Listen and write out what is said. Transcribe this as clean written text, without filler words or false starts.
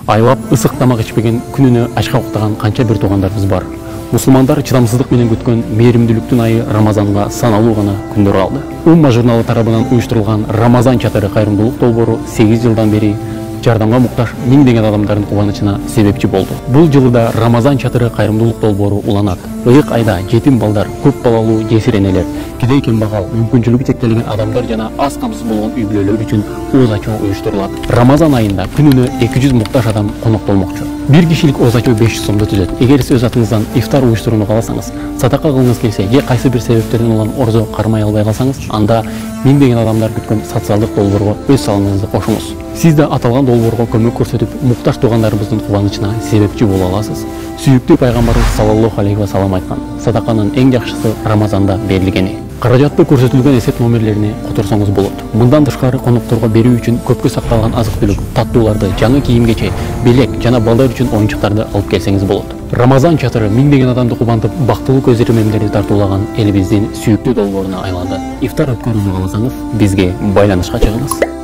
Айлап ысык тамак ичпеген, күнүнө ачка уктаган канча бир туугандарыбыз бар. Мусулмандар чыдамсыздык менен күткөн мээримдүүлүктүн айы Рамазанга саналуу гана күндөр калды. Умма журналы тарабынан уюштурулган Рамазан чатыры кайрымдуулук долбоору 8 жылдан бери жардамга муктаж миңдеген адамдардын кубанычына себепчи болду. Бул жылы да Рамазан чатыры кайрымдуулук долбоору уланат. Ыйык айда жетим балдар, көп балалуу жесир энелер, кедей кембагал, мүмкүнчүлүгү чектелген адамдар жана аз камсыз болгон үй бүлөлөр үчүн ооз ачуу уюштурулат. Рамазан айында күнүнө 200 муктаж адам конок болмокчу. Бир кишилик ооз ачуу 500 сомдо түзөт. Эгер сиз өз атыңыздан ифтар уюштурууну кааласаңыз, садака кылгыңыз келсе, же кайсы бир себептерден улам орзо кармай албай калсаңыз, анда миңдеген адамдар күткөн социалдык долбоорго өз салымыңызды кошуңуз. Сиз да аталган долбоорго көмөк көрсөтүп, муктаж туугандарыбыздын кубанычына себепчи боло аласыз. Сүйүктүү пайгамбарыбыз саллаллаху алейхи ва салам айткан: садаканын эң жакшысы Рамазанда берилгени. Каражатты көрсөтүлгөн эсеп номерлерине которсоңуз болот. Мындан тышкары конокторго берүү үчүн көпкө сакталган азык-түлүк, таттууларды, жаңы кийимгече, белек жана балдар үчүн оюнчуктарды алып келсеңиз болот. Рамазан чатыры миңдеген адамды кубантып, бактылуу көз иремемдерди тартуулаган элибиздин сүйүктүү долбооруна айланды. Ифтар өткөрүүнү кааласаңыз, бизге байланышка чыгыңыз.